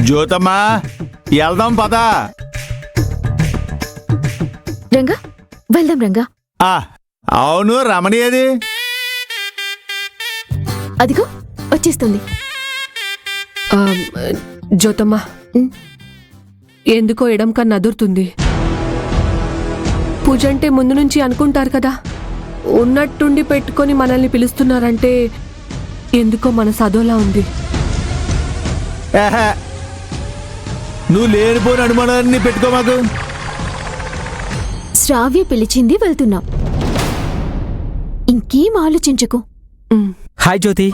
జ్యోతమ్మా వెళ్దాం పదా. రంగా వెళ్దాం రంగా. అవును రమణి అది అదిగో వచ్చేస్తుంది. జ్యోతమ్మా ఎందుకో ఎడం కన్నా అదురుతుంది. పూజ అంటే ముందు నుంచి అనుకుంటారు కదా, ఉన్నట్టుండి పెట్టుకొని మనల్ని పిలుస్తున్నారంటే ఎందుకో మన సదోలా ఉంది. నువ్వు లేనిపోయిన అనుమానాన్ని పెట్టుకో మాకు. శ్రావ్య పిలిచింది, వెళ్తున్నాం. ఇంకేం ఆలోచించకు. హాయ్ జ్యోతి.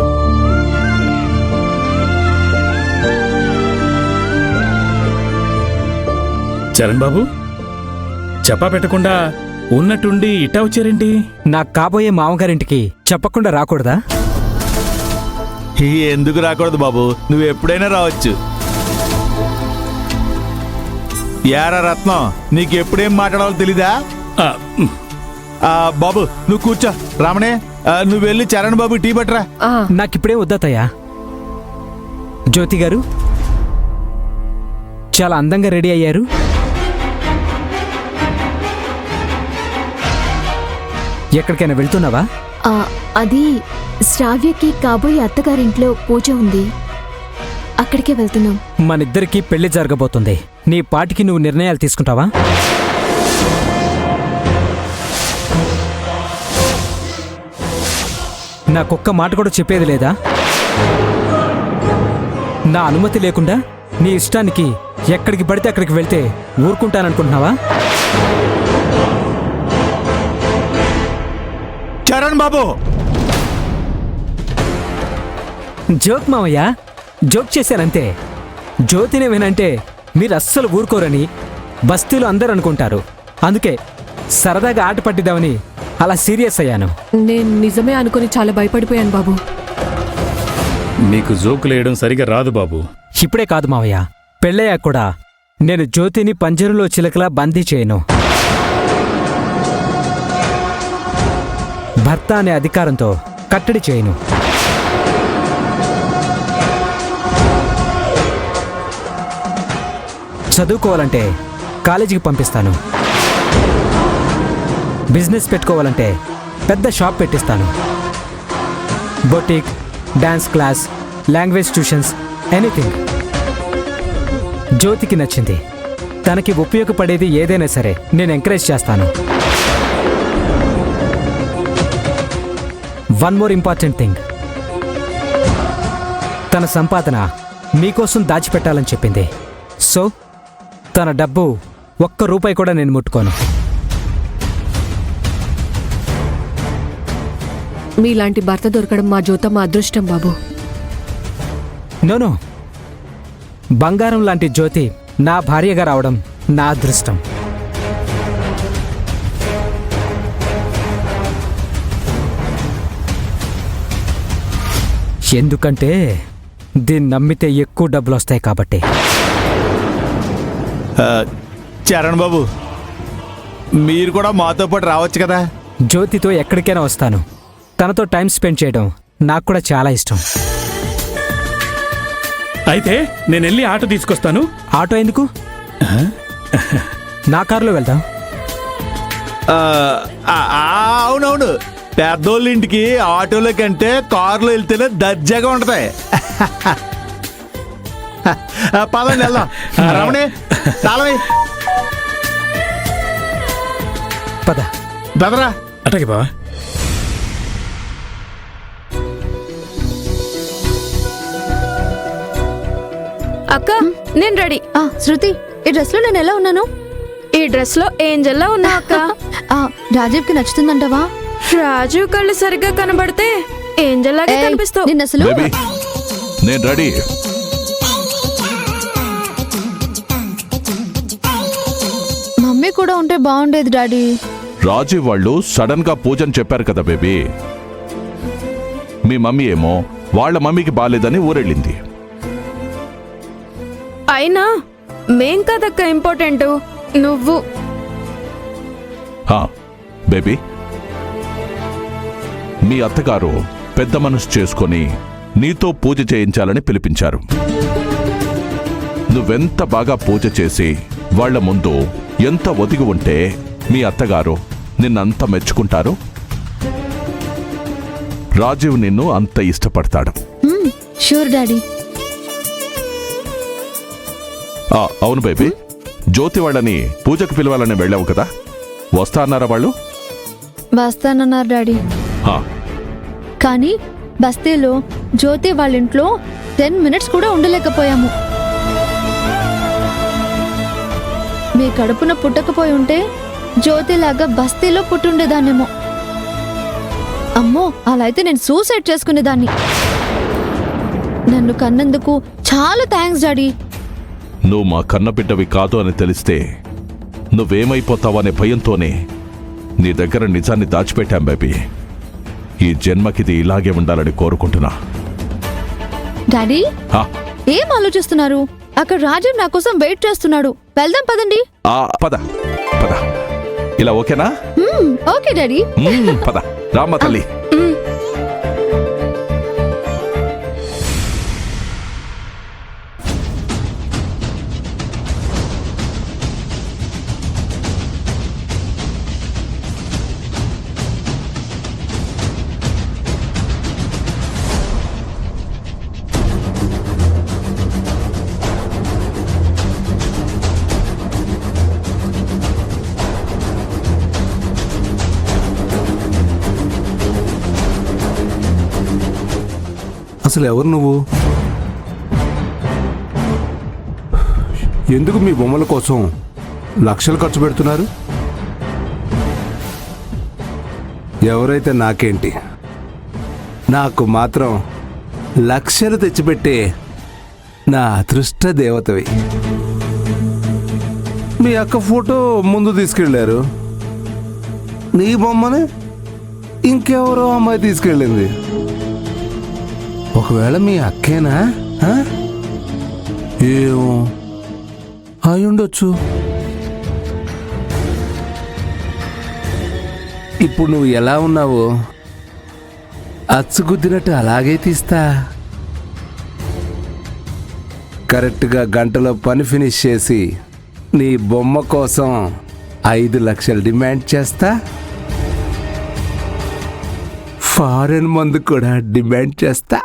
చరణ్ బాబు, చెప్పా పెట్టకుండా ఉన్నట్టుండి ఇట్టా వచ్చారేంటి? నాకు కాబోయే మామగారింటికి చెప్పకుండా రాకూడదా? ఎందుకు రాకూడదు బాబు, నువ్వు ఎప్పుడైనా రావచ్చు. యారా రత్నం, నీకు ఎప్పుడేం మాట్లాడాలో తెలీదా? బాబు నువ్వు కూర్చో. రామణే నువ్వు వెళ్ళి చరణ్ బాబు టీ పట్టరా. నాకిప్పుడే వద్దతయ్యా. జ్యోతి గారు చాలా అందంగా రెడీ అయ్యారు. ఎక్కడికైనా వెళ్తున్నావా? అది శ్రావ్యకి కాబోయే అత్తగారింట్లో పూజ ఉంది, అక్కడికే వెళ్తున్నాం. మనిద్దరికీ పెళ్లి జరగబోతుంది. నీ పాటికి నువ్వు నిర్ణయాలు తీసుకుంటావా? నాకొక్క మాట కూడా చెప్పేది లేదా? నా అనుమతి లేకుండా నీ ఇష్టానికి ఎక్కడికి పడితే అక్కడికి వెళ్తే ఊరుకుంటాననుకుంటున్నావా? చరణ్ బాబు జోక్ మావయ్య, జోక్ చేశానంతే. జ్యోతిని వినంటే మీరు అస్సలు ఊరుకోరని బస్తీలో అందరూ అనుకుంటారు. అందుకే సరదాగా ఆట పట్టిద్దామని అలా సీరియస్ అయ్యాను. నేను నిజమే అనుకుని చాలా భయపడిపోయాను బాబు. నీకు జోకులేయడం సరిగా రాదు బాబు. ఇప్పుడే కాదు మావయ్య, పెళ్ళయ్యాక కూడా నేను జ్యోతిని పంజరంలో చిలకలా బందీ చేయను. భర్త అనే అధికారంతో కట్టడి చేయను. చదువుకోవాలంటే కాలేజీకి పంపిస్తాను. బిజినెస్ పెట్టుకోవాలంటే పెద్ద షాప్ పెట్టిస్తాను. Boutique, dance class, language tuitions, anything. జ్యోతికి నచ్చింది, తనకి ఉపయోగపడేది ఏదైనా సరే నేను ఎంకరేజ్ చేస్తాను. వన్ మోర్ ఇంపార్టెంట్ థింగ్, తన సంపాదన మీకోసం దాచిపెట్టాలని చెప్పింది. సో తన డబ్బు ఒక్క రూపాయి కూడా నేను ముట్టుకోను. మీలాంటి భర్త దొరకడం మా జ్యోతమ్మ అదృష్టం బాబు. నోనో, బంగారం లాంటి జ్యోతి నా భార్యగా రావడం నా అదృష్టం. ఎందుకంటే దీన్ని నమ్మితే ఎక్కువ డబ్బులు వస్తాయి కాబట్టి. చరణ్ బాబు మీరు కూడా మాతో పాటు రావచ్చు కదా. జ్యోతితో ఎక్కడికైనా వస్తాను. తనతో టైం స్పెండ్ చేయడం నాకు కూడా చాలా ఇష్టం. అయితే నేను వెళ్ళి ఆటో తీసుకొస్తాను. ఆటో ఎందుకు? నా కారులో వెళ్దాం. అవునవును, పెద్దోళ్ళ ఇంటికి ఆటోలో కంటే కారులో వెళ్తేనే దర్జాగా ఉంటది. పదండి వెళ్దాం. రమణి తాళమై పద. బెదరా అటకి బావా. అక్క నేను రెడీ. శృతి, ఈ డ్రెస్ లో నేను ఎలా ఉన్నాను? ఈ డ్రెస్ లో ఏంజల్లా ఉన్నా అక్క. రాజీవ్ కి నచ్చుతుందంటవా? రాజీవ్ కళ్ళు సరిగ్గా కనబడితే ఏంజల్లాగే కనిపిస్తావు. నిన్న అసలు నేను రెడీ. మమ్మీ కూడా ఉంటే బాగుండేది డాడీ. రాజీవ్ వాళ్ళు సడన్ గా పూజని చెప్పారు కదా బేబీ. మీ మమ్మీ ఏమో వాళ్ళ మమ్మీకి బాలేదని ఊరెళ్ళింది. అయినా మేం కదక్క ఇంపార్టెంట్, నువ్వు. బేబీ, మీ అత్తగారు పెద్ద మనసు చేసుకొని నీతో పూజ చేయించాలని పిలిపించారు. నువ్వెంత బాగా పూజ చేసి వాళ్ళ ముందు ఎంత ఒదిగి ఉంటే మీ అత్తగారు నిన్నంత మెచ్చుకుంటారు. రాజీవ్ నిన్ను అంత ఇష్టపడతాడు. Sure daddy. అవును బేబీ, జ్యోతి వాళ్ళని పూజకు పిలవాలని వెళ్ళావు కదా, వస్తా అన్నారా వాళ్ళు? వస్తానన్నారు డాడీ. ఆ, కానీ బస్తీలో జ్యోతి వాళ్ళ ఇంట్లో 10 minutes కూడా ఉండలేకపోయాము. మీ కడుపున పుట్టకపోయి ఉంటే జ్యోతిలాగా బస్తీలో పుట్టుండేదాన్నేమో. అమ్మో, అలా అయితే నేను సూసైడ్ చేసుకునేదాన్ని. నన్ను కన్నందుకు చాలా థ్యాంక్స్ డాడీ. నువ్వు మా కన్నబిడ్డవి కాదు అని తెలిస్తే నువ్వేమైపోతావనే భయంతోనే నీ దగ్గర నిజాన్ని దాచిపెట్టాం బేబీ. ఈ జన్మకిది ఇలాగే ఉండాలని కోరుకుంటున్నా. డాడీ, ఆ, ఏం ఆలోచిస్తున్నారు? అక్కడ రాజీవ్ నా కోసం వెయిట్ చేస్తున్నాడు. వెళ్దాం పదండి. పద పద. ఇలా ఓకేనా? Okay daddy. పద రామ్మ తల్లి. అసలు ఎవరు నువ్వు? ఎందుకు మీ బొమ్మల కోసం లక్షలు ఖర్చు పెడుతున్నారు? ఎవరైతే నాకేంటి, నాకు మాత్రం లక్షలు తెచ్చిపెట్టే నా అదృష్ట దేవతవి. మీ అక్క ఫోటో ముందు తీసుకెళ్ళారు, నీ బొమ్మని ఇంకెవరో అమ్మాయి తీసుకెళ్ళింది. ఒకవేళ మీ అక్కేనా? ఏమో, అయ్యుండొచ్చు. ఇప్పుడు నువ్వు ఎలా ఉన్నావో అచ్చుగుద్దినట్టు అలాగే తీస్తా. కరెక్ట్గా గంటలో పని ఫినిష్ చేసి నీ బొమ్మ కోసం 5 లక్షలు డిమాండ్ చేస్తా. ఫారెన్ మందు కూడా డిమాండ్ చేస్తా.